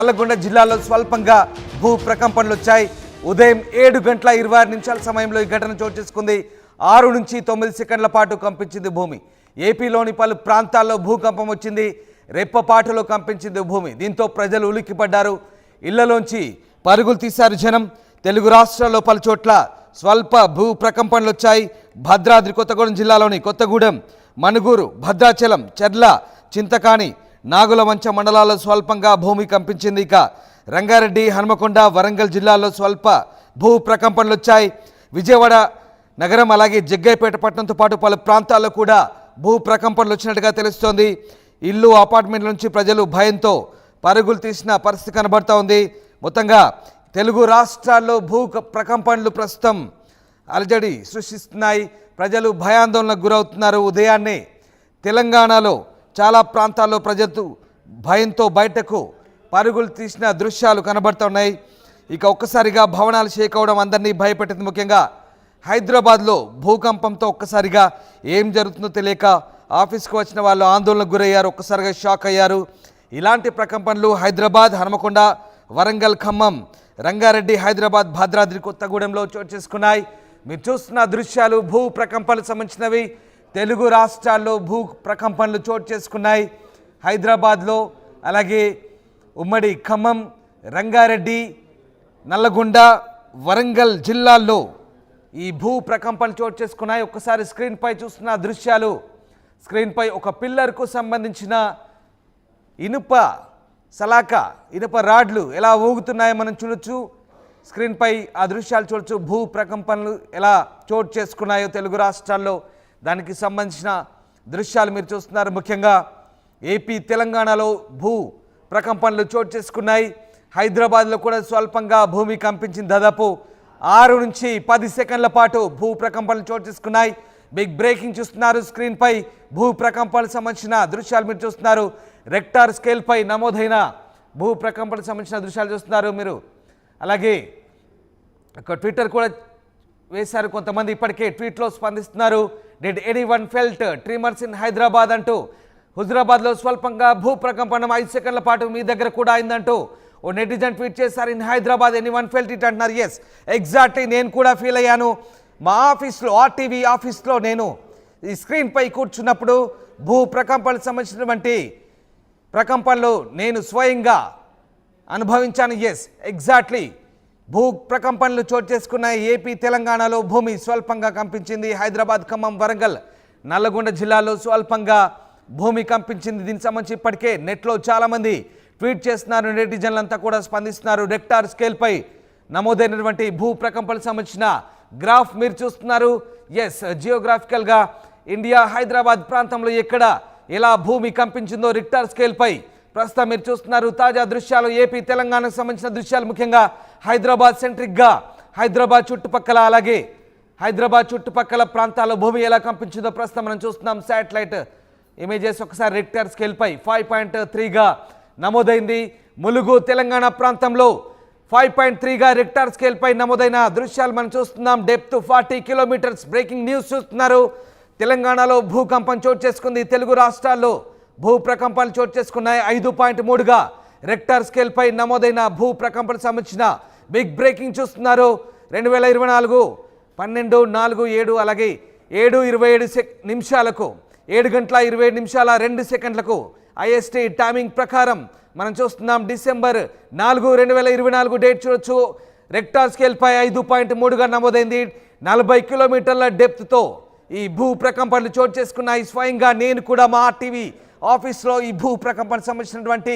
నల్లగొండ జిల్లాలో స్వల్పంగా భూ ప్రకంపనలు వచ్చాయి. ఉదయం 7:26 సమయంలో ఈ ఘటన చోటు చేసుకుంది. 6 నుంచి 9 సెకండ్ల పాటు కంపించింది భూమి. ఏపీలోని పలు ప్రాంతాల్లో భూకంపం వచ్చింది. రెప్పపాటులో కంపించింది భూమి. దీంతో ప్రజలు ఉలిక్కిపడ్డారు. ఇళ్లలోంచి పరుగులు తీశారు జనం. తెలుగు రాష్ట్రాల్లో పలు చోట్ల స్వల్ప భూ ప్రకంపనలు వచ్చాయి. భద్రాద్రి కొత్తగూడెం జిల్లాలోని కొత్తగూడెం, మనుగూరు, భద్రాచలం, చెర్ల, చింతకాని, నాగులవంచ మండలాల్లో స్వల్పంగా భూమి కంపించింది. ఇక రంగారెడ్డి, హనుమకొండ, వరంగల్ జిల్లాల్లో స్వల్ప భూ ప్రకంపనలు వచ్చాయి. విజయవాడ నగరం అలాగే జగ్గైపేట పట్టణంతో పాటు పలు ప్రాంతాల్లో కూడా భూ ప్రకంపనలు వచ్చినట్టుగా తెలుస్తోంది. ఇల్లు, అపార్ట్మెంట్ల నుంచి ప్రజలు భయంతో పరుగులు తీసిన పరిస్థితి కనబడుతూ ఉంది. మొత్తంగా తెలుగు రాష్ట్రాల్లో భూ ప్రకంపనలు ప్రస్తుతం అలజడి సృష్టిస్తున్నాయి. ప్రజలు భయాందోళనకు గురవుతున్నారు. ఉదయాన్నే తెలంగాణలో చాలా ప్రాంతాల్లో ప్రజలు భయంతో బయటకు పరుగులు తీసిన దృశ్యాలు కనబడుతున్నాయి. ఇక ఒక్కసారిగా భవనాలు షేక్ అవడం అందరినీ భయపెట్టింది. ముఖ్యంగా హైదరాబాద్లో భూకంపంతో ఒక్కసారిగా ఏం జరుగుతుందో తెలియక ఆఫీస్కి వచ్చిన వాళ్ళు ఆందోళనకు గురయ్యారు. ఒక్కసారిగా షాక్ అయ్యారు. ఇలాంటి ప్రకంపనలు హైదరాబాద్, హనుమకొండ, వరంగల్, ఖమ్మం, రంగారెడ్డి, హైదరాబాద్, భద్రాద్రి కొత్తగూడెంలో చోటు చేసుకున్నాయి. మీరు చూస్తున్న దృశ్యాలు భూ ప్రకంపనలకు సంబంధించినవి. తెలుగు రాష్ట్రాల్లో భూ ప్రకంపనలు చోటు చేసుకున్నాయి. హైదరాబాద్లో అలాగే ఉమ్మడి ఖమ్మం, రంగారెడ్డి, నల్లగొండ, వరంగల్ జిల్లాల్లో ఈ భూ ప్రకంపనలు చోటు చేసుకున్నాయి. ఒక్కసారి స్క్రీన్పై చూస్తున్న దృశ్యాలు. స్క్రీన్పై ఒక పిల్లర్కు సంబంధించిన ఇనుప సలాక, ఇనుప రాడ్లు ఎలా ఊగుతున్నాయో మనం చూడొచ్చు. స్క్రీన్పై ఆ దృశ్యాలు చూడొచ్చు. భూ ప్రకంపనలు ఎలా చోటు చేసుకున్నాయో తెలుగు రాష్ట్రాల్లో దానికి సంబంధించిన దృశ్యాలు మీరు చూస్తున్నారు. ముఖ్యంగా ఏపీ, తెలంగాణలో భూ ప్రకంపనలు చోటు చేసుకున్నాయి. హైదరాబాద్లో కూడా స్వల్పంగా భూమి కంపించింది. దాదాపు 6 నుంచి 10 సెకండ్ల పాటు భూ ప్రకంపనలు చోటు చేసుకున్నాయి. బిగ్ బ్రేకింగ్ చూస్తున్నారు స్క్రీన్పై. భూ ప్రకంపనలకు సంబంధించిన దృశ్యాలు మీరు చూస్తున్నారు. రెక్టార్ స్కేల్పై నమోదైన భూ ప్రకంపనలకు సంబంధించిన దృశ్యాలు చూస్తున్నారు మీరు. అలాగే ఒక ట్విట్టర్ కూడా వేశారు కొంతమంది. ఇప్పటికే ట్వీట్లో స్పందిస్తున్నారు. Did anyone felt tremors in Hyderabad అంటూ. హుజరాబాద్లో స్వల్పంగా భూ ప్రకంపనం 5 సెకండ్ల పాటు మీ దగ్గర కూడా అయిందంటూ ఓ నెటిజన్ ట్వీట్ చేశారు. In Hyderabad anyone felt it అంటున్నారు. ఎస్, ఎగ్జాక్ట్లీ నేను కూడా ఫీల్ అయ్యాను. మా ఆఫీస్లో, ఆర్టీవీ ఆఫీస్లో నేను ఈ స్క్రీన్పై కూర్చున్నప్పుడు భూ ప్రకంపనలకు సంబంధించినటువంటి ప్రకంపనలు నేను స్వయంగా అనుభవించాను. ఎస్, ఎగ్జాక్ట్లీ భూ ప్రకంపనలు చోటు చేసుకున్న ఏపీ, తెలంగాణలో భూమి స్వల్పంగా కంపించింది. హైదరాబాద్, ఖమ్మం, వరంగల్, నల్లగొండ జిల్లాలో స్వల్పంగా భూమి కంపించింది. దీనికి సంబంధించి ఇప్పటికే నెట్లో చాలామంది ట్వీట్ చేస్తున్నారు. నెటిజన్లంతా కూడా స్పందిస్తున్నారు. రెక్టార్ స్కేల్పై నమోదైనటువంటి భూ ప్రకంపనలకు సంబంధించిన గ్రాఫ్ మీరు చూస్తున్నారు. ఎస్, జియోగ్రాఫికల్గా ఇండియా, హైదరాబాద్ ప్రాంతంలో ఎక్కడ ఎలా భూమి కంపించిందో రిక్టార్ స్కేల్పై ప్రస్తుతం మీరు చూస్తున్నారు. తాజా దృశ్యాలు ఏపీ, తెలంగాణకు సంబంధించిన దృశ్యాలు. ముఖ్యంగా హైదరాబాద్ సెంట్రిక్గా హైదరాబాద్ చుట్టుపక్కల అలాగే హైదరాబాద్ చుట్టుపక్కల ప్రాంతాల్లో భూమి ఎలా కంపించిందో ప్రస్తుతం మనం చూస్తున్నాం. Satellite images. ఒకసారి రిక్టర్ స్కేల్పై 5.3గా నమోదైంది. ములుగు, తెలంగాణ ప్రాంతంలో 5.3గా రిక్టర్ స్కేల్పై నమోదైన దృశ్యాలు మనం చూస్తున్నాం. Depth 40 kilometres. బ్రేకింగ్ న్యూస్ చూస్తున్నారు. తెలంగాణలో భూకంపం చోటు చేసుకుంది. తెలుగు రాష్ట్రాల్లో భూ ప్రకంపనలు చోటు చేసుకున్నాయి. 5.3గా రెక్టార్ స్కేల్పై నమోదైన భూ ప్రకంపనకు సంబంధించిన బిగ్ బ్రేకింగ్ చూస్తున్నారు. 2024 12/4/7 అలాగే 7:27 నిమిషాలకు 7:27 ఐఎస్టీ టైమింగ్ ప్రకారం మనం చూస్తున్నాం. డిసెంబర్ 4, 2024 డేట్ చూడొచ్చు. రెక్టార్ స్కేల్పై 5.3గా నమోదైంది. 40 కిలోమీటర్ల డెప్త్తో ఈ భూ ప్రకంపనలు చోటు చేసుకున్నాయి. స్వయంగా నేను కూడా మా టీవీ ఆఫీస్లో ఈ భూ ప్రకంపనకు సంబంధించినటువంటి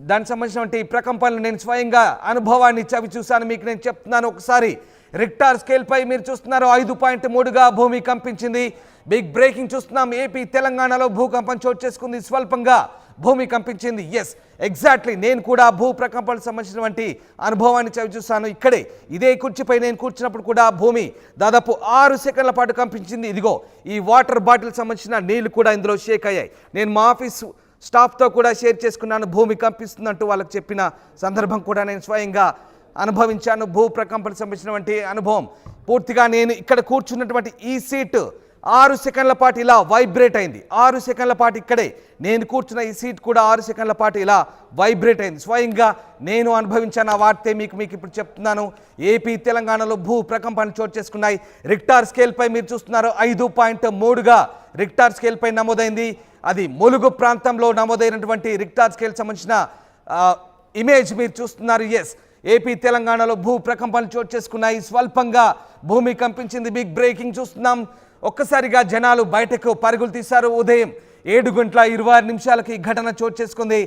దానికి సంబంధించినటువంటి ప్రకంపనలు నేను స్వయంగా అనుభవాన్ని చవి చూశాను. మీకు నేను చెప్తున్నాను. ఒకసారి రిక్టార్ స్కేల్పై మీరు చూస్తున్నారు. 5.3గా భూమి కంపించింది. బిగ్ బ్రేకింగ్ చూస్తున్నాం. ఏపీ, తెలంగాణలో భూకంపం చోటు చేసుకుంది. స్వల్పంగా భూమి కంపించింది. ఎస్, ఎగ్జాక్ట్లీ నేను కూడా భూ ప్రకంపనకు సంబంధించినటువంటి అనుభవాన్ని చవి చూశాను. ఇక్కడే ఇదే కుర్చీపై నేను కూర్చున్నప్పుడు కూడా భూమి దాదాపు 6 సెకండ్ల పాటు కంపించింది. ఇదిగో ఈ వాటర్ బాటిల్ సంబంధించిన నీళ్లు కూడా ఇందులో షేక్ అయ్యాయి. నేను మా ఆఫీస్ స్టాఫ్తో కూడా షేర్ చేసుకున్నాను. భూమి కంపిస్తుందంటూ వాళ్ళకి చెప్పిన సందర్భం కూడా నేను స్వయంగా అనుభవించాను. భూ ప్రకంపనకు సంబంధించినటువంటి అనుభవం పూర్తిగా నేను ఇక్కడ కూర్చున్నటువంటి ఈ సీటు 6 సెకండ్ల పాటు ఇలా వైబ్రేట్ అయింది. 6 సెకండ్ల పాటు ఇక్కడే నేను కూర్చున్న ఈ సీట్ కూడా 6 సెకండ్ల పాటు ఇలా వైబ్రేట్ అయింది. స్వయంగా నేను అనుభవించిన ఆ వార్తే మీకు ఇప్పుడు చెప్తున్నాను. ఏపీ తెలంగాణలో భూ ప్రకంపనలు చోటు చేసుకున్నాయి. రిక్టార్ స్కేల్పై మీరు చూస్తున్నారు 5.3గా రిక్టార్ స్కేల్పై నమోదైంది. అది ములుగు ప్రాంతంలో నమోదైనటువంటి రిక్టార్ స్కేల్ సంబంధించిన ఇమేజ్ మీరు చూస్తున్నారు. ఎస్, ఏపీ తెలంగాణలో భూ ప్రకంపనలు చోటు చేసుకున్నాయి. స్వల్పంగా భూమి కంపించింది. బిగ్ బ్రేకింగ్ చూస్తున్నాం. ఒక్కసారిగా జనాలు బయటకు పరుగులు తీశారు. ఉదయం 7:26 ఈ ఘటన చోటు చేసుకుంది.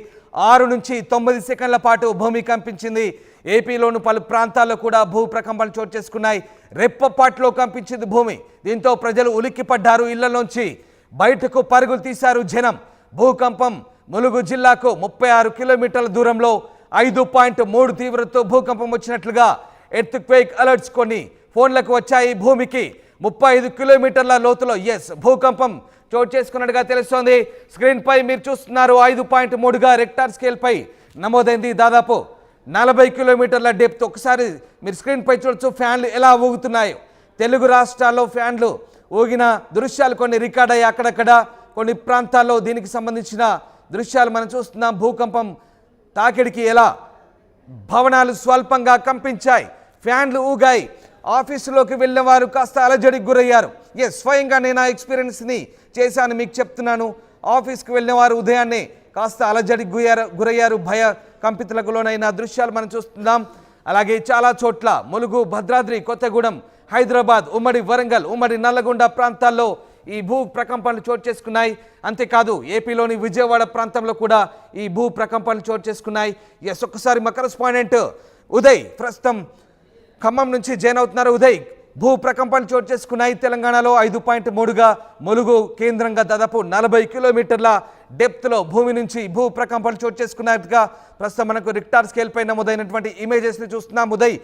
6 నుంచి 9 సెకండ్ల పాటు భూమి కంపించింది. ఏపీలోని పలు ప్రాంతాల్లో కూడా భూ ప్రకంపనలు చోటు చేసుకున్నాయి. రెప్పపాట్లో కంపించింది భూమి. దీంతో ప్రజలు ఉలిక్కిపడ్డారు. ఇళ్లలోంచి బయటకు పరుగులు తీశారు జనం. భూకంపం ములుగు జిల్లాకు 36 కిలోమీటర్ల దూరంలో 5.3 తీవ్రతతో భూకంపం వచ్చినట్లుగా ఎర్త్ క్వేక్ అలర్ట్స్ కొన్ని ఫోన్లకు వచ్చాయి. భూమికి 35 కిలోమీటర్ల లోతులో భూకంపం చోటు చేసుకున్నట్టుగా తెలుస్తోంది. స్క్రీన్ పై మీరు చూస్తున్నారు 5.3గా రెక్టార్ స్కేల్ పై నమోదైంది. దాదాపు 40 కిలోమీటర్ల డెప్త్. ఒకసారి మీరు స్క్రీన్ పై చూడొచ్చు ఫ్యాన్లు ఎలా ఊగుతున్నాయో. తెలుగు రాష్ట్రాల్లో ఫ్యాన్లు ఊగిన దృశ్యాలు కొన్ని రికార్డ్ అయ్యాయి. అక్కడక్కడ కొన్ని ప్రాంతాల్లో దీనికి సంబంధించిన దృశ్యాలు మనం చూస్తున్నాం. భూకంపం తాకిడికి ఎలా భవనాలు స్వల్పంగా కంపించాయి, ఫ్యాన్లు ఊగాయి. ఆఫీసులోకి వెళ్ళిన వారు కాస్త అలజడికి గురయ్యారు. స్వయంగా నేను ఆ ఎక్స్పీరియన్స్ని చేశాను, మీకు చెప్తున్నాను. ఆఫీస్కి వెళ్ళిన వారు ఉదయాన్నే కాస్త అలజడికి గురయ్యారు. భయ కంపితులకు లోనైన దృశ్యాలు మనం చూస్తున్నాం. అలాగే చాలా చోట్ల ములుగు, భద్రాద్రి, కొత్తగూడెం, హైదరాబాద్, ఉమ్మడి వరంగల్, ఉమ్మడి నల్లగొండ ప్రాంతాల్లో ఈ భూ ప్రకంపనలు చోటు చేసుకున్నాయి. అంతేకాదు ఏపీలోని విజయవాడ ప్రాంతంలో కూడా ఈ భూ ప్రకంపనలు చోటు చేసుకున్నాయి. ఒక్కసారి మా కరెస్పాండెంట్ ఉదయ్ ప్రస్తుతం ఖమ్మం నుంచి జాయిన్ అవుతున్నారు. ఉదయ్, భూ ప్రకంపనలు చోటు చేసుకున్నాయి తెలంగాణలో 5.3గా ములుగు కేంద్రంగా దాదాపు 40 కిలోమీటర్ల డెప్త్లో భూమి నుంచి భూ ప్రకంపనలు చోటు చేసుకున్నట్టుగా ప్రస్తుతం మనకు రిక్టార్ స్కేల్ పై నమోదైనటువంటి ఇమేజెస్ని చూస్తున్నాం. ఉదయ్,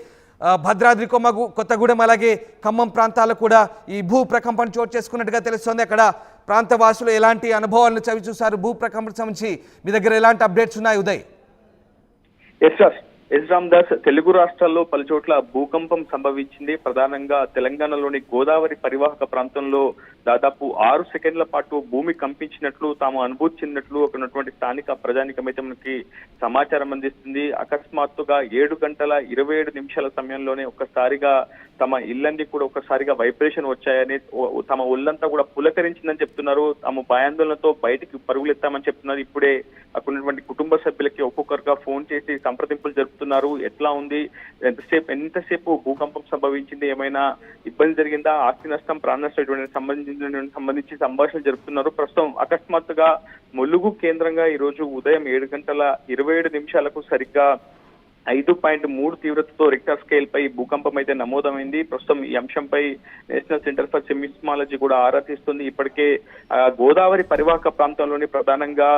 భద్రాద్రి, కొత్తగూడెం అలాగే ఖమ్మం ప్రాంతాల్లో కూడా ఈ భూ ప్రకంపన చోటు చేసుకున్నట్టుగా తెలుస్తోంది. అక్కడ ప్రాంత వాసులు ఎలాంటి అనుభవాలను చవి చూశారు? భూ ప్రకంపన సంబంధించి మీ దగ్గర ఎలాంటి అప్డేట్స్ ఉన్నాయి ఉదయ్? ఎస్ రామదాస్, తెలుగు రాష్ట్రాల్లో పలు చోట్ల భూకంపం సంభవించింది. ప్రధానంగా తెలంగాణలోని గోదావరి పరివాహక ప్రాంతంలో దాదాపు 6 సెకండ్ల పాటు భూమి కంపించినట్లు తాము అనుభూతి చెందినట్లు ఉన్నటువంటి స్థానిక ప్రజానికమైతే మనకి సమాచారం అందిస్తుంది. అకస్మాత్తుగా 7:27 సమయంలోనే ఒక్కసారిగా తమ ఇళ్లన్నీ కూడా ఒక్కసారిగా వైబ్రేషన్ వచ్చాయని, తమ ఒళ్ళంతా కూడా పులకరించిందని చెప్తున్నారు. తాము భయాందోళనతో బయటికి పరుగులెత్తామని చెప్తున్నారు. ఇప్పుడే అక్కడ ఉన్నటువంటి కుటుంబ సభ్యులకి ఒక్కొక్కరుగా ఫోన్ చేసి సంప్రదింపులు జరుపుతున్నారు. ఎట్లా ఉంది, ఎంతసేపు భూకంపం సంభవించింది, ఏమైనా ఇబ్బంది జరిగిందా, ఆస్తి నష్టం, ప్రాణ నష్టం సంబంధించి సంభాషణలు జరుపుతున్నారు. ప్రస్తుతం అకస్మాత్తుగా ములుగు కేంద్రంగా ఈ రోజు ఉదయం 7:27 సరిగ్గా 5.3 తీవ్రతతో రిక్టర్ స్కేల్ పై భూకంపం అయితే నమోదమైంది. ప్రస్తుతం ఈ అంశంపై నేషనల్ సెంటర్ ఫర్ సెమిస్మాలజీ కూడా ఆరా తీస్తుంది. ఇప్పటికే గోదావరి పరివాహక ప్రాంతంలోని ప్రధానంగా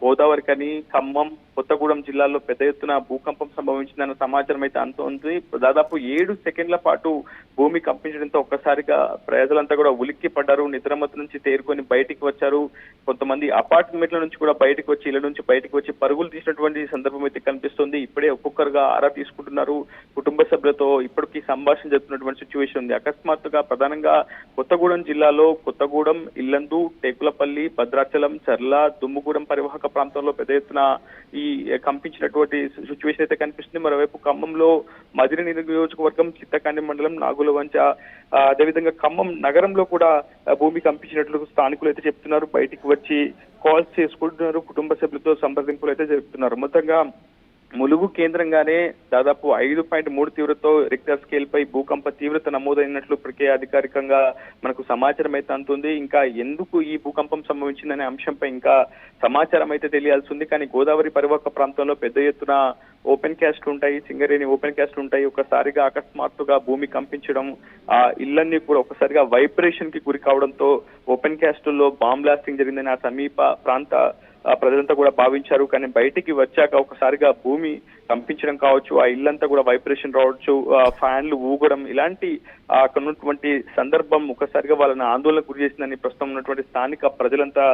గోదావరి కని, ఖమ్మం, కొత్తగూడెం జిల్లాల్లో పెద్ద ఎత్తున భూకంపం సంభవించిందన్న సమాచారం అయితే అందుతోంది. దాదాపు 7 సెకండ్ల పాటు భూమి కంపించడంతో ఒక్కసారిగా ప్రజలంతా కూడా ఉలిక్కి పడ్డారు. నిద్రమత్తు నుంచి తేరుకొని బయటికి వచ్చారు. కొంతమంది అపార్ట్మెంట్ల నుంచి కూడా బయటకు వచ్చి, ఇళ్ల నుంచి బయటకు వచ్చి పరుగులు తీసినటువంటి సందర్భం అయితే కనిపిస్తుంది. ఇప్పుడే ఒక్కొక్కరుగా ఆరా తీసుకుంటున్నారు. కుటుంబ సభ్యులతో ఇప్పటికీ సంభాషణ జరుపుతున్నటువంటి సిచ్యువేషన్ ఉంది. అకస్మాత్తుగా ప్రధానంగా కొత్తగూడెం జిల్లాలో కొత్తగూడెం, ఇల్లందు, టేకులపల్లి, భద్రాచలం, చర్ల, దుమ్ముగూడెం పరివాహక ప్రాంతంలో పెద్ద ఎత్తున ఈ కంపించినటువంటి సిచ్యువేషన్ అయితే కనిపిస్తుంది. మరోవైపు ఖమ్మంలో మదిరి నియోజకవర్గం, చిత్తకాండి మండలం, నాగులవంచ, అదేవిధంగా ఖమ్మం నగరంలో కూడా భూమి కంపించినట్లు స్థానికులు అయితే చెప్తున్నారు. బయటికి వచ్చి కాల్స్ చేసుకుంటున్నారు, కుటుంబ సభ్యులతో సంప్రదింపులు అయితే జరుపుతున్నారు. మొత్తంగా ములుగు కేంద్రంగానే దాదాపు 5.3 తీవ్రతతో రిక్టర్ స్కేల్ పై భూకంప తీవ్రత నమోదైనట్లు ఇప్పటికే అధికారికంగా మనకు సమాచారం అయితే అందుతుంది. ఇంకా ఎందుకు ఈ భూకంపం సంభవించిందనే అంశంపై ఇంకా సమాచారం అయితే తెలియాల్సి ఉంది. కానీ గోదావరి పరివాహక ప్రాంతంలో పెద్ద ఎత్తున ఓపెన్ క్యాస్ట్లు ఉంటాయి, సింగరేణి ఓపెన్ క్యాస్ట్లు ఉంటాయి. ఒకసారిగా అకస్మాత్తుగా భూమి కంపించడం, ఆ ఇళ్లన్నీ కూడా ఒకసారిగా వైబ్రేషన్ కి గురి కావడంతో ఓపెన్ క్యాస్టుల్లో బాంబ్ బ్లాస్టింగ్ జరిగిందని ఆ సమీప ప్రాంత ప్రజలంతా కూడా భావించారు. కానీ బయటికి వచ్చాక ఒకసారిగా భూమి కంపించడం కావచ్చు, ఆ ఇల్లంతా కూడా వైబ్రేషన్ రావచ్చు, ఫ్యాన్లు ఊగడం, ఇలాంటి అక్కడ ఉన్నటువంటి సందర్భం ఒకసారిగా వాళ్ళని ఆందోళనకు గురి చేసిందని ప్రస్తుతం ఉన్నటువంటి స్థానిక ప్రజలంతా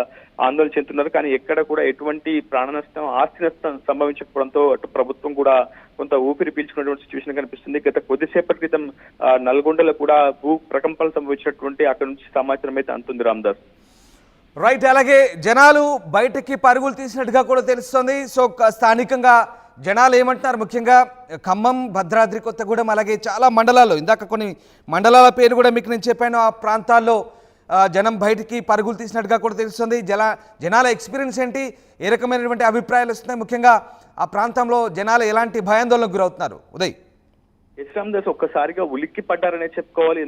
ఆందోళన చెందుతున్నారు. కానీ ఎక్కడ కూడా ఎటువంటి ప్రాణ నష్టం, ఆస్తి నష్టం సంభవించకపోవడంతో అటు ప్రభుత్వం కూడా కొంత ఊపిరి పీల్చుకున్నటువంటి సిచ్యువేషన్ కనిపిస్తుంది. గత కొద్దిసేపటి క్రితం నల్గొండలో కూడా భూ ప్రకంపనలు సంభవించినటువంటి అక్కడ నుంచి సమాచారం అయితే అందుతుంది రామదాస్. రైట్, అలాగే జనాలు బయటకి పరుగులు తీసినట్టుగా కూడా తెలుస్తుంది. సో స్థానికంగా జనాలు ఏమంటున్నారు, ముఖ్యంగా ఖమ్మం, భద్రాద్రి కొత్తగూడెం, అలాగే చాలా మండలాల్లో, ఇందాక కొన్ని మండలాల పేరు కూడా మీకు నేను చెప్పాను, ఆ ప్రాంతాల్లో జనం బయటికి పరుగులు తీసినట్టుగా కూడా తెలుస్తుంది. జనాల ఎక్స్పీరియన్స్ ఏంటి, ఏ రకమైనటువంటి అభిప్రాయాలు వస్తున్నాయి, ముఖ్యంగా ఆ ప్రాంతంలో జనాలు ఎలాంటి భయాందోళనకు గురవుతున్నారు? ఉదయ్. ఎస్ రామదాస్, ఒక్కసారిగా ఉలిక్కి పడ్డారనే చెప్పుకోవాలి.